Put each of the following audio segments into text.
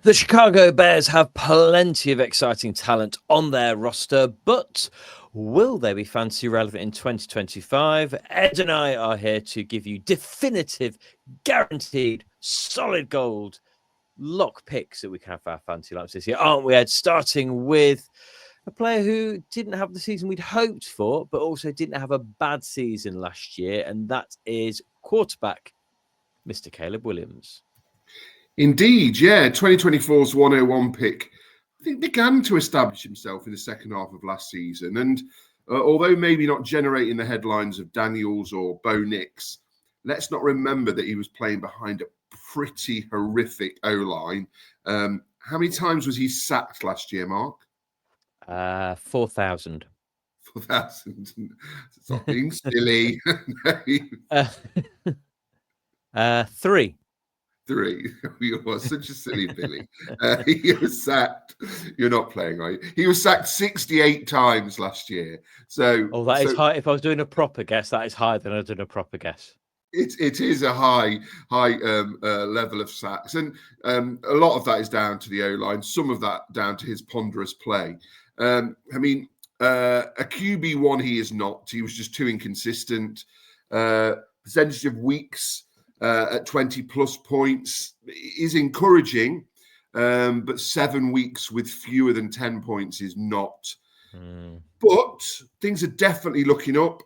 The Chicago Bears have plenty of exciting talent on their roster, but will they be fantasy relevant in 2025? Ed and I are here to give you definitive, guaranteed, solid gold lock picks that we can have for our fantasy lineups this year, aren't we, Ed? Starting with a player who didn't have the season we'd hoped for, but also didn't have a bad season last year, and that is quarterback, Mr. Caleb Williams. Indeed, yeah. 2024's 101 pick, I think, began to establish himself in the second half of last season. And although maybe not generating the headlines of Daniels or Bo Nix, let's not remember that he was playing behind a pretty horrific O-line. How many times was he sacked last year, Mark? 4,000. 4,000. It's not being silly. 3. You are such a silly Billy. He was sacked. You're not playing, are you? He was sacked 68 times last year. That is high. If I was doing a proper guess, that is higher than I've done a proper guess. It is a high level of sacks, and a lot of that is down to the O-line. Some of that down to his ponderous play. A QB1 he is not. He was just too inconsistent. Percentage of weeks at 20 plus points is encouraging, but 7 weeks with fewer than 10 points is not. But things are definitely looking up.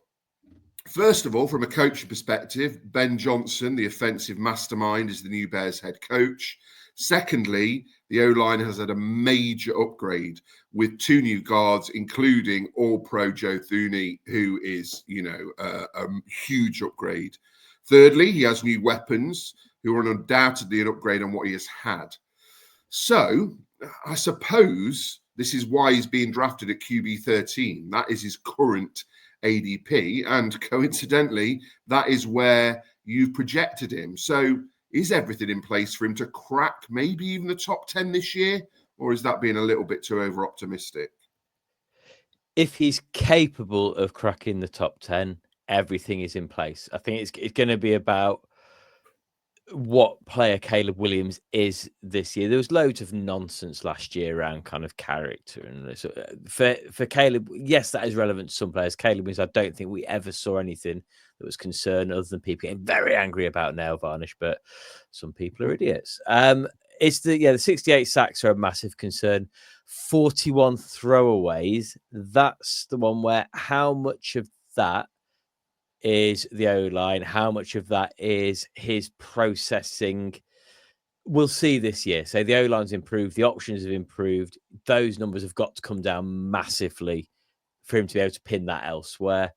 First of all, from a coaching perspective, Ben Johnson, the offensive mastermind, is the new Bears head coach. Secondly, the O-line has had a major upgrade with 2 new guards, including All-Pro Joe Thuney, who is, a huge upgrade. Thirdly, he has new weapons, who are undoubtedly an upgrade on what he has had. So, I suppose this is why he's being drafted at QB 13. That is his current ADP, and coincidentally, that is where you've projected him. So, is everything in place for him to crack maybe even the top 10 this year, or is that being a little bit too over-optimistic? If he's capable of cracking the top 10, everything is in place. I think it's going to be about what player Caleb Williams is this year. There was loads of nonsense last year around kind of character, and so for Caleb, yes, that is relevant to some players. Caleb Williams, I don't think we ever saw anything that was concerned other than people getting very angry about nail varnish, but some people are idiots. It's the 68 sacks are a massive concern. 41 throwaways. That's the one where how much of that is the O-line, how much of that is his processing. We'll see this year. So the O-line's improved, the options have improved. Those numbers have got to come down massively for him to be able to pin that elsewhere.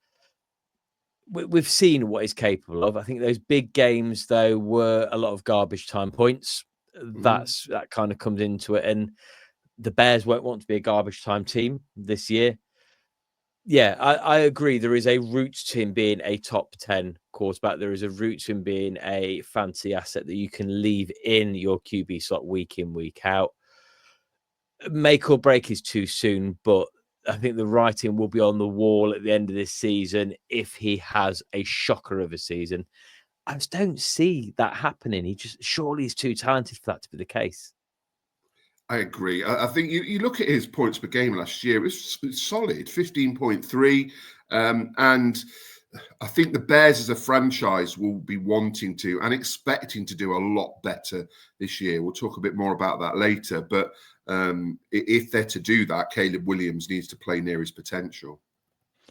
We've seen what he's capable of. I think those big games, though, were a lot of garbage time points. That kind of comes into it. And the Bears won't want to be a garbage time team this year. Yeah, I agree. There is a route to him being a top 10 quarterback. There is a route to him being a fancy asset that you can leave in your QB slot week in, week out. Make or break is too soon, but I think the writing will be on the wall at the end of this season if he has a shocker of a season. I just don't see that happening. Surely he's too talented for that to be the case. I agree. I think you look at his points per game last year, it's solid, 15.3. And I think the Bears as a franchise will be wanting to and expecting to do a lot better this year. We'll talk a bit more about that later. But if they're to do that, Caleb Williams needs to play near his potential.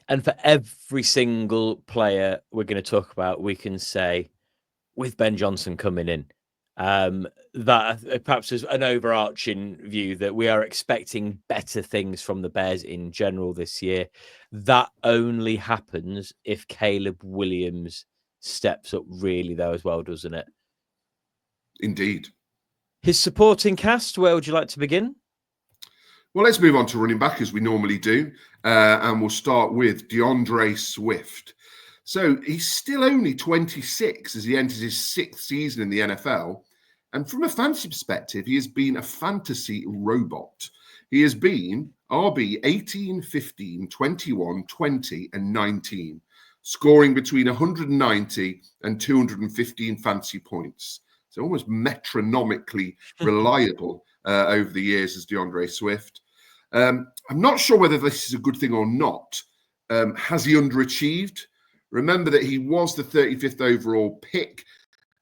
And for every single player we're going to talk about, we can say, with Ben Johnson coming in, that perhaps is an overarching view that we are expecting better things from the Bears in general this year. That only happens if Caleb Williams steps up really, though, as well, doesn't it? Indeed. His supporting cast, where would you like to begin? Well, let's move on to running back as we normally do. And we'll start with D'Andre Swift. So he's still only 26 as he enters his 6th season in the NFL. And from a fantasy perspective, he has been a fantasy robot. He has been RB 18, 15, 21, 20, and 19, scoring between 190 and 215 fantasy points. So almost metronomically reliable over the years as D'Andre Swift. I'm not sure whether this is a good thing or not. Has he underachieved? Remember that he was the 35th overall pick.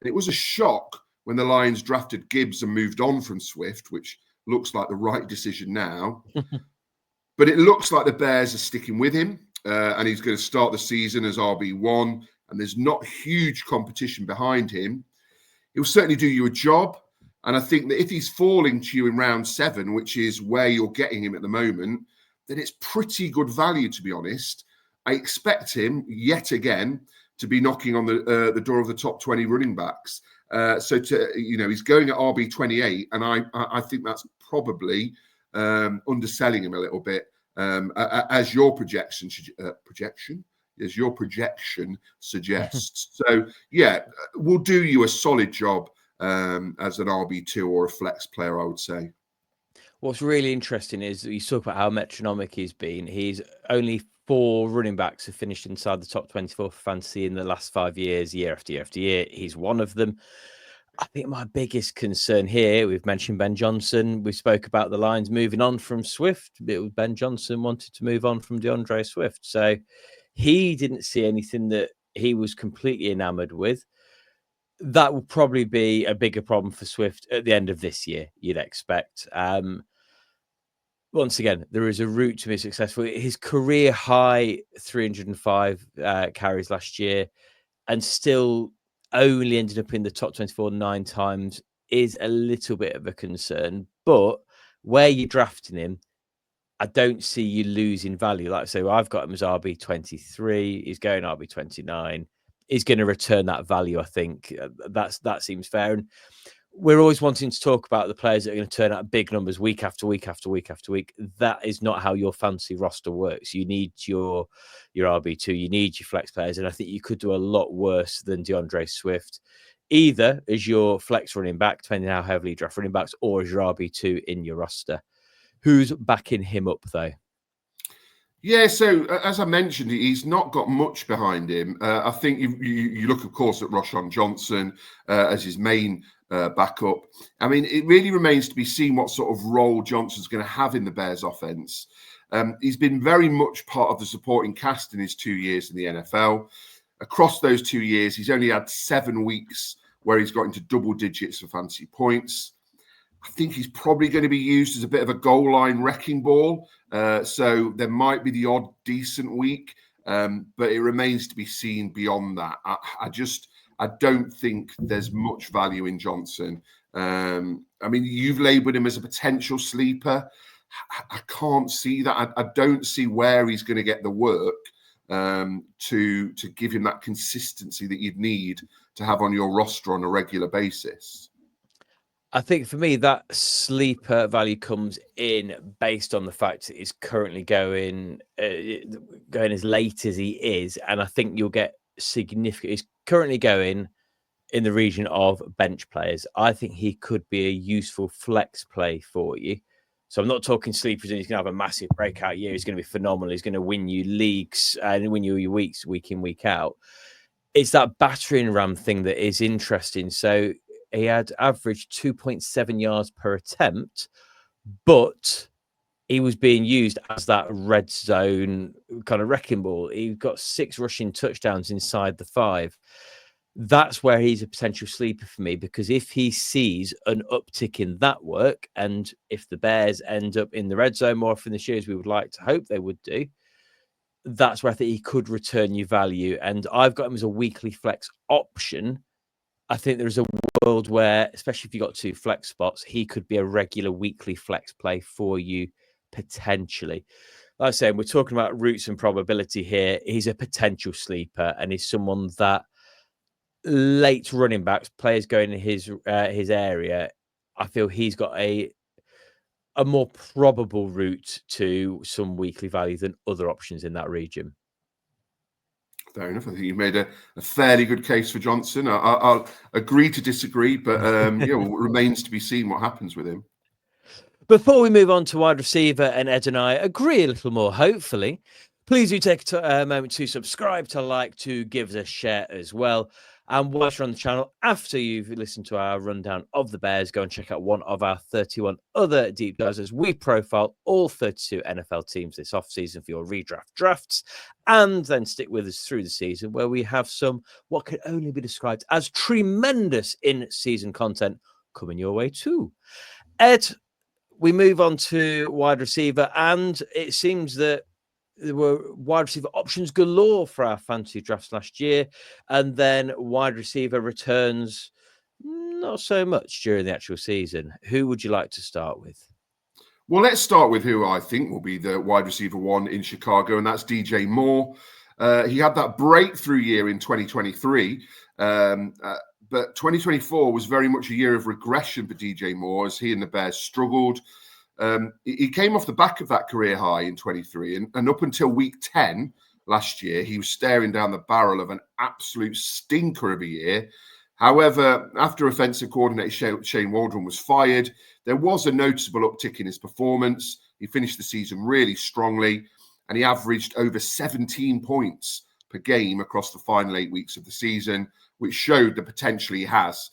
And it was a shock when the Lions drafted Gibbs and moved on from Swift, which looks like the right decision now. But it looks like the Bears are sticking with him, and he's going to start the season as RB1, and there's not huge competition behind him. He'll certainly do you a job, and I think that if he's falling to you in round 7, which is where you're getting him at the moment, then it's pretty good value, to be honest. I expect him, yet again, to be knocking on the door of the top 20 running backs. So he's going at RB28, and I think that's probably underselling him a little bit, as your projection suggests. So yeah, we'll do you a solid job as an RB2 or a flex player, I would say. What's really interesting is you talk about how metronomic he's been. He's only 4 running backs have finished inside the top 24 for fantasy in the last 5 years, year after year after year. He's one of them. I think my biggest concern here, we've mentioned Ben Johnson. We spoke about the Lions moving on from Swift. Ben Johnson wanted to move on from D'Andre Swift. So he didn't see anything that he was completely enamored with. That will probably be a bigger problem for Swift at the end of this year, you'd expect. Once again, there is a route to be successful. His career high 305 carries last year, and still only ended up in the top 24 9 times is a little bit of a concern. But where you're drafting him, I don't see you losing value. Like I say, I've got him as RB23. He's going RB29. He's going to return that value, I think. That seems fair. And we're always wanting to talk about the players that are going to turn out big numbers week after week after week after week. That is not how your fantasy roster works. You need your RB2, you need your flex players, and I think you could do a lot worse than D'Andre Swift, either as your flex running back, depending on how heavily you draft running backs, or as your RB2 in your roster. Who's backing him up, though? Yeah, so as I mentioned, he's not got much behind him. I think you look, of course, at Roschon Johnson as his main backup. I mean, it really remains to be seen what sort of role Johnson's going to have in the Bears offense. He's been very much part of the supporting cast in his 2 years in the NFL. Across those 2 years, he's only had 7 weeks where he's got into double digits for fantasy points. I think he's probably going to be used as a bit of a goal line wrecking ball. So there might be the odd decent week, but it remains to be seen beyond that. I don't think there's much value in Johnson. I mean, you've labelled him as a potential sleeper. I can't see that. I don't see where he's going to get the work to give him that consistency that you'd need to have on your roster on a regular basis. I think for me, that sleeper value comes in based on the fact that he's currently going as late as he is. And I think you'll get significant. He's currently going in the region of bench players. I think he could be a useful flex play for you. So I'm not talking sleepers and he's going to have a massive breakout year. He's going to be phenomenal. He's going to win you leagues and win you your weeks, week in, week out. It's that battering ram thing that is interesting. So he had averaged 2.7 yards per attempt, but he was being used as that red zone kind of wrecking ball. He got 6 rushing touchdowns inside the 5. That's where he's a potential sleeper for me, because if he sees an uptick in that work, and if the Bears end up in the red zone more often this year, as we would like to hope they would do, that's where I think he could return you value. And I've got him as a weekly flex option. I think there's a world where, especially if you've got 2 flex spots, he could be a regular weekly flex play for you, potentially. Like I said, we're talking about routes and probability here. He's a potential sleeper, and he's someone that late running backs, players going in his area, I feel he's got a more probable route to some weekly value than other options in that region. Fair enough. I think you made a fairly good case for Johnson. I'll agree to disagree, but it remains to be seen what happens with him. Before we move on to wide receiver, and Ed and I agree a little more, hopefully, Please do take a moment to subscribe, to like, to give us a share as well. And whilst you're on the channel, after you've listened to our rundown of the Bears, go and check out one of our 31 other deep dives as we profile all 32 NFL teams this offseason for your redraft drafts. And then stick with us through the season where we have some what can only be described as tremendous in-season content coming your way too. Ed, we move on to wide receiver, and it seems that there were wide receiver options galore for our fantasy drafts last year, and then wide receiver returns not so much during the actual season. Who would you like to start with? Well, let's start with who I think will be the wide receiver one in Chicago, and that's DJ Moore. He had that breakthrough year in 2023, but 2024 was very much a year of regression for DJ Moore as he and the Bears struggled. He came off the back of that career high in 23, and up until week 10 last year, he was staring down the barrel of an absolute stinker of a year. However, after offensive coordinator Shane Waldron was fired, there was a noticeable uptick in his performance. He finished the season really strongly, and he averaged over 17 points per game across the final 8 weeks of the season, which showed the potential he has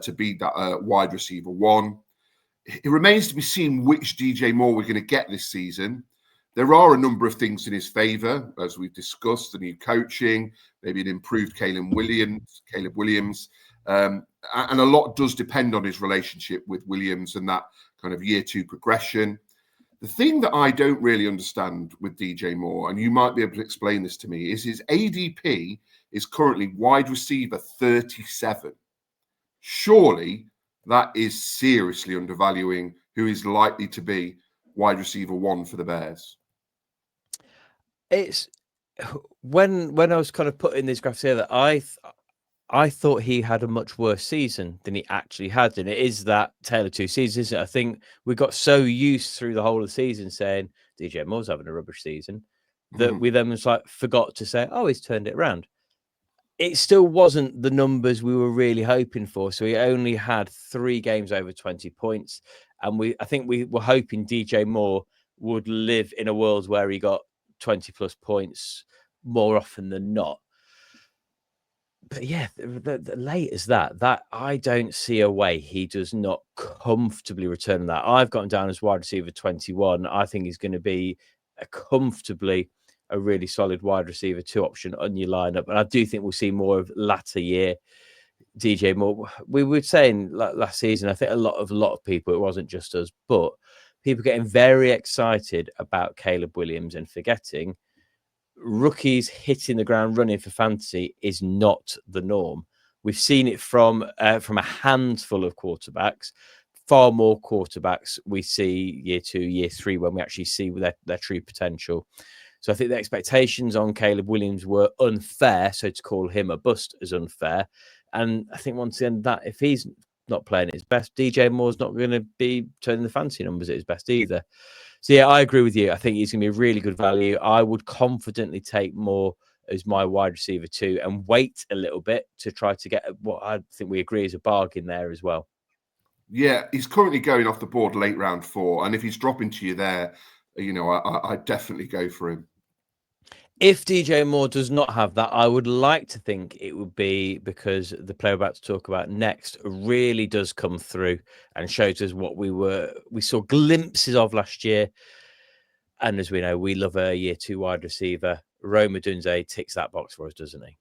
to be that wide receiver one. It remains to be seen which DJ Moore we're going to get this season. There are a number of things in his favor, as we've discussed, the new coaching, maybe an improved Caleb Williams. And a lot does depend on his relationship with Williams and that kind of year two progression. The thing that I don't really understand with DJ Moore, and you might be able to explain this to me, is his ADP is currently wide receiver 37. Surely that is seriously undervaluing who is likely to be wide receiver one for the Bears. It's when I was kind of putting these graphs together, I thought he had a much worse season than he actually had. And it is that tale of two seasons, isn't it? I think we got so used through the whole of the season saying DJ Moore's having a rubbish season that we then was like forgot to say, oh, he's turned it around. It still wasn't the numbers we were really hoping for. So he only had 3 games over 20 points. And I think we were hoping DJ Moore would live in a world where he got 20 plus points more often than not. But yeah, the late as that I don't see a way he does not comfortably return that. I've got him down as wide receiver 21. I think he's going to be comfortably a really solid wide receiver 2 option on your lineup. And I do think we'll see more of latter year DJ Moore. We were saying last season, I think a lot of people, it wasn't just us, but people getting very excited about Caleb Williams and forgetting rookies hitting the ground running for fantasy is not the norm. We've seen it from a handful of quarterbacks. Far more quarterbacks we see year 2, year 3 when we actually see their true potential. So I think the expectations on Caleb Williams were unfair. So to call him a bust is unfair. And I think once again, that if he's not playing at his best, DJ Moore's not going to be turning the fantasy numbers at his best either. So yeah, I agree with you. I think he's going to be a really good value. I would confidently take Moore as my wide receiver 2 and wait a little bit to try to get what I think we agree is a bargain there as well. Yeah, he's currently going off the board late round 4. And if he's dropping to you there, I'd definitely go for him. If DJ Moore does not have that, I would like to think it would be because the player we're about to talk about next really does come through and shows us what we saw glimpses of last year. And as we know, we love a year 2 wide receiver. Rome Odunze ticks that box for us, doesn't he?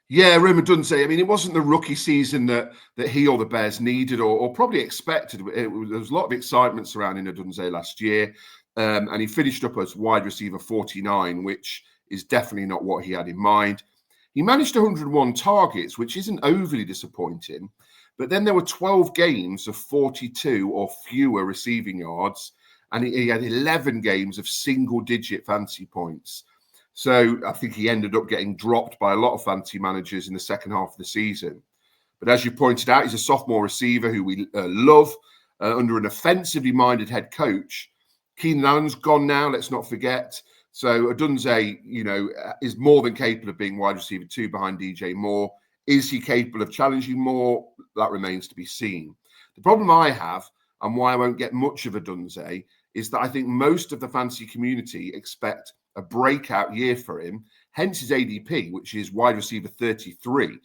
Yeah, Rome Odunze. I mean, it wasn't the rookie season that he or the Bears needed or probably expected. There was a lot of excitement surrounding Odunze last year. And he finished up as wide receiver 49, which is definitely not what he had in mind. He managed 101 targets, which isn't overly disappointing. But then there were 12 games of 42 or fewer receiving yards. And he had 11 games of single-digit fantasy points. So I think he ended up getting dropped by a lot of fantasy managers in the second half of the season. But as you pointed out, he's a sophomore receiver who we love under an offensively minded head coach. Keenan Allen's gone now, let's not forget. So Odunze, is more than capable of being wide receiver 2 behind DJ Moore. Is he capable of challenging Moore? That remains to be seen. The problem I have, and why I won't get much of Odunze, is that I think most of the fantasy community expect a breakout year for him, hence his ADP, which is wide receiver 33.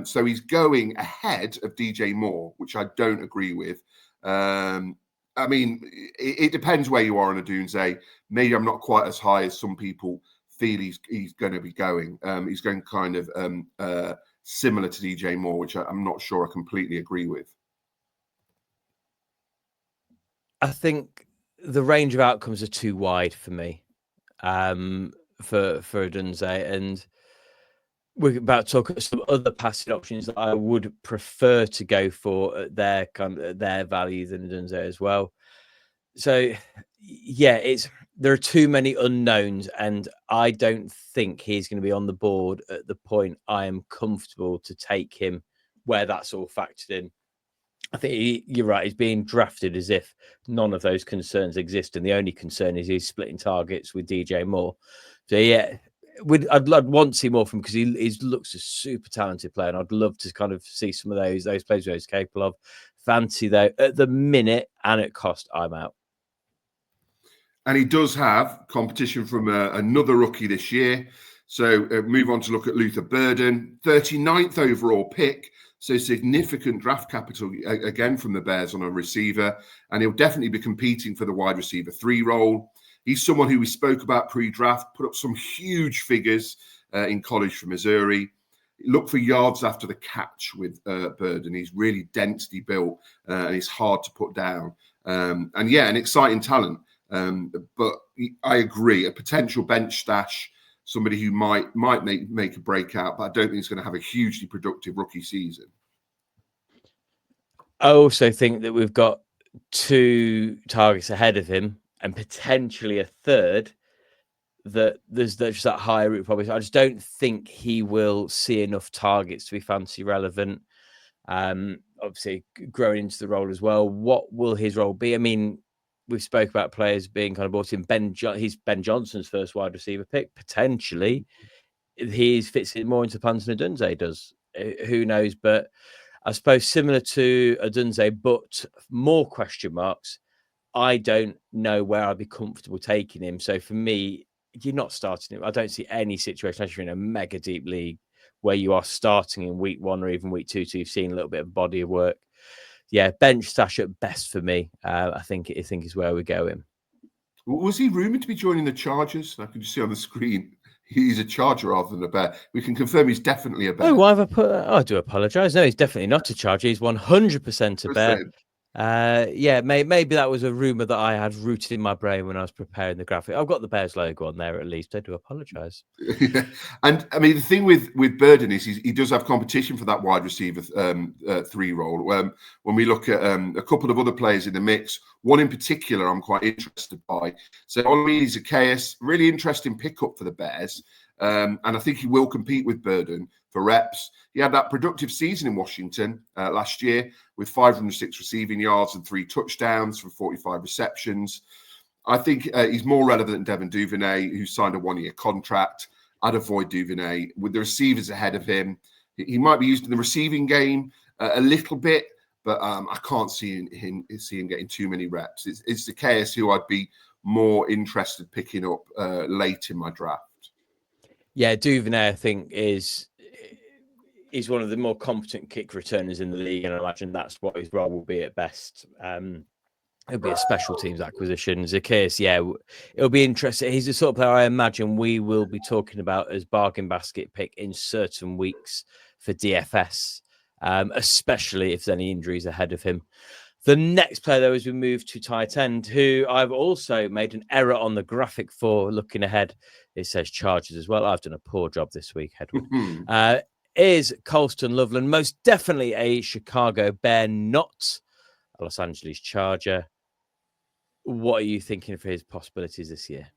So he's going ahead of DJ Moore, which I don't agree with. I mean, it depends where you are on Odunze. Maybe I'm not quite as high as some people feel he's going to be going. He's going kind of similar to DJ Moore, which I'm not sure I completely agree with. I think the range of outcomes are too wide for me, for Odunze, and we're about to talk about some other passing options that I would prefer to go for at their value than Odunze as well. So, yeah, there are too many unknowns, and I don't think he's going to be on the board at the point I am comfortable to take him where that's all factored in. I think you're right. He's being drafted as if none of those concerns exist, and the only concern is he's splitting targets with DJ Moore. So yeah, I'd want to see more from him because he looks a super talented player, and I'd love to kind of see some of those plays where he's capable of. Fancy though, at the minute and at cost, I'm out. And he does have competition from another rookie this year. So move on to look at Luther Burden, 39th overall pick. So significant draft capital again from the Bears on a receiver. And he'll definitely be competing for the wide receiver 3 role. He's someone who we spoke about pre-draft, put up some huge figures in college for Missouri. Look for yards after the catch with Burden. He's really densely built and he's hard to put down. And yeah, an exciting talent. But I agree, a potential bench stash, somebody who might make a breakout, but I don't think he's going to have a hugely productive rookie season. I also think that we've got 2 targets ahead of him and potentially a third that there's just that higher route probably. I just don't think he will see enough targets to be fantasy relevant. Obviously growing into the role as well. What will his role be? I mean, we've spoke about players being kind of brought in. He's Ben Johnson's first wide receiver pick. Potentially, he fits in more into plans than Odunze does. Who knows? But I suppose similar to Odunze, but more question marks. I don't know where I'd be comfortable taking him. So for me, you're not starting him. I don't see any situation, unless you're in a mega deep league, where you are starting in week 1 or even week 2, so you've seen a little bit of body of work. Yeah, bench stash at best for me. I think is where we're going. Was he rumoured to be joining the Chargers? I can just see on the screen he's a Charger rather than a Bear. We can confirm he's definitely a Bear. Oh, why have I put? Oh, I do apologise. No, he's definitely not a Charger. He's 100% a Bear. Yeah, maybe that was a rumor that I had rooted in my brain when I was preparing the graphic. I've got the Bears logo on there at least. I do apologise. Yeah. And I mean, the thing with Burden is he does have competition for that wide receiver 3 role. When we look at a couple of other players in the mix, one in particular I'm quite interested by. So Olamide Zaccheaus, really interesting pickup for the Bears. And I think he will compete with Burden for reps. He had that productive season in Washington last year with 506 receiving yards and 3 touchdowns from 45 receptions. I think he's more relevant than Devin Duvernay, who signed a 1-year contract. I'd avoid Duvernay. With the receivers ahead of him, he might be used in the receiving game a little bit, but I can't see him getting too many reps. It's the Zaccheaus who I'd be more interested picking up late in my draft. Yeah, Duvernay, I think, is one of the more competent kick returners in the league, and I imagine that's what his role will be at best. It'll be a special teams acquisition. Zaccheaus, yeah, it'll be interesting. He's the sort of player I imagine we will be talking about as bargain basket pick in certain weeks for DFS, especially if there's any injuries ahead of him. The next player, though, as we move to tight end, who I've also made an error on the graphic for looking ahead. It says Chargers as well. I've done a poor job this week, Edward. Is Colston Loveland, most definitely a Chicago Bear, not a Los Angeles Charger. What are you thinking for his possibilities this year?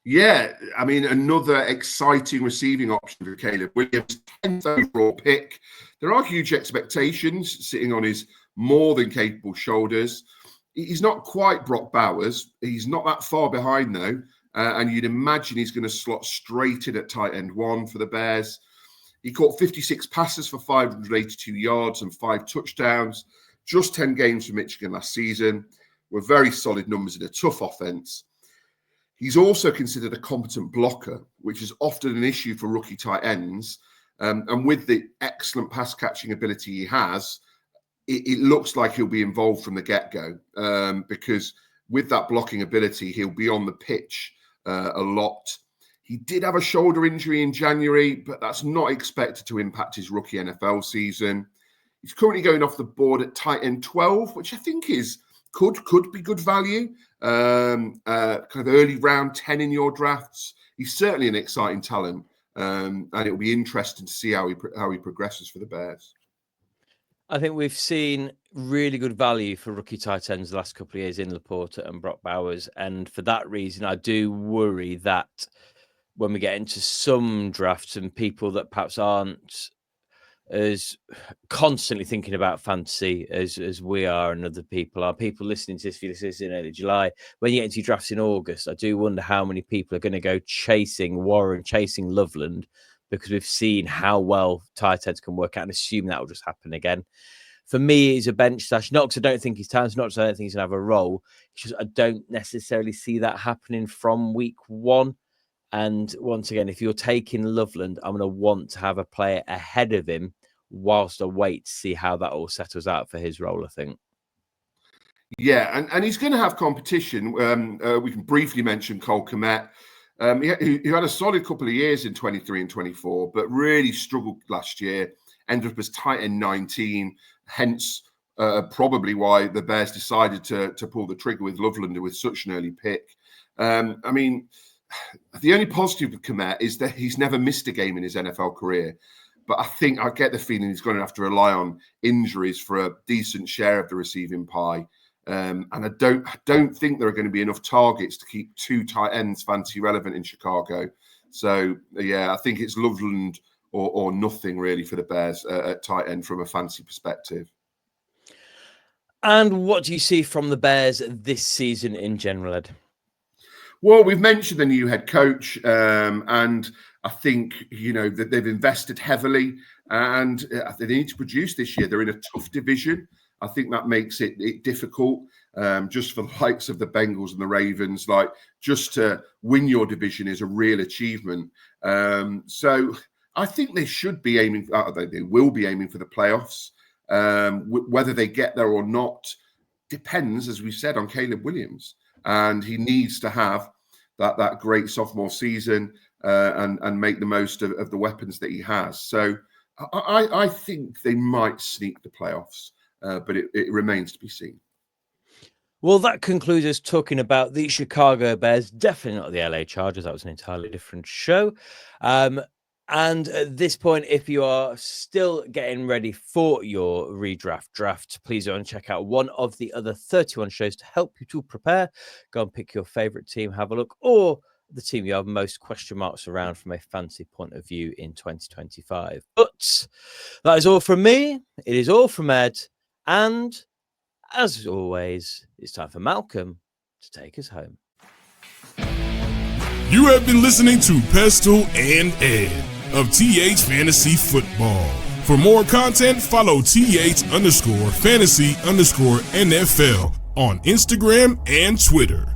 Yeah, I mean, another exciting receiving option for Caleb Williams, 10th overall pick. There are huge expectations sitting on his more than capable shoulders. He's not quite Brock Bowers. He's not that far behind, though. And you'd imagine he's going to slot straight in at tight end 1 for the Bears. He caught 56 passes for 582 yards and 5 touchdowns. Just 10 games for Michigan last season. Were very solid numbers in a tough offense. He's also considered a competent blocker, which is often an issue for rookie tight ends. And with the excellent pass catching ability he has, it looks like he'll be involved from the get-go, because with that blocking ability, he'll be on the pitch a lot. He did have a shoulder injury in January, but that's not expected to impact his rookie NFL season. He's currently going off the board at tight end 12, which I think could be good value. Kind of early round 10 in your drafts. He's certainly an exciting talent, and it'll be interesting to see how he progresses for the Bears. I think we've seen really good value for rookie tight ends the last couple of years in Laporta and Brock Bowers. And for that reason, I do worry that when we get into some drafts and people that perhaps aren't as constantly thinking about fantasy as we are and other people are, people listening to this, if you listen in early July, when you get into drafts in August, I do wonder how many people are going to go chasing Warren, chasing Loveland, because we've seen how well tight ends can work out and assume that will just happen again. For me, he's a bench stash, not because I don't think he's talented, not because I don't think he's going to have a role. It's just I don't necessarily see that happening from week one. And once again, if you're taking Loveland, I'm going to want to have a player ahead of him whilst I wait to see how that all settles out for his role, I think. Yeah, and he's going to have competition. We can briefly mention Cole Kmet. He had a solid couple of years in 23 and 24, but really struggled last year. Ended up as tight end 19, hence probably why the Bears decided to pull the trigger with Loveland with such an early pick. I mean, the only positive with Kmet is that he's never missed a game in his NFL career. But I get the feeling he's going to have to rely on injuries for a decent share of the receiving pie. And I don't think there are going to be enough targets to keep two tight ends fantasy relevant in Chicago. So, yeah, I think it's Loveland or nothing really for the Bears at tight end from a fantasy perspective. And what do you see from the Bears this season in general, Ed? Well, we've mentioned the new head coach, and I think, that they've invested heavily and they need to produce this year. They're in a tough division. I think that makes it difficult just for the likes of the Bengals and the Ravens. Like, just to win your division is a real achievement. So I think they should be aiming, they will be aiming for the playoffs. Whether they get there or not depends, as we said, on Caleb Williams. And he needs to have that great sophomore season and make the most of the weapons that he has. So I think they might sneak the playoffs, but it remains to be seen. Well, that concludes us talking about the Chicago Bears, definitely not the LA Chargers. That was an entirely different show. And at this point, if you are still getting ready for your redraft draft, please go and check out one of the other 31 shows to help you to prepare. Go and pick your favorite team, have a look, or the team you have most question marks around from a fantasy point of view in 2025. But that is all from me. It is all from Ed. And as always, it's time for Malcolm to take us home. You have been listening to Pestle and Ed of TH Fantasy Football. For more content, follow TH_fantasy_NFL on Instagram and Twitter.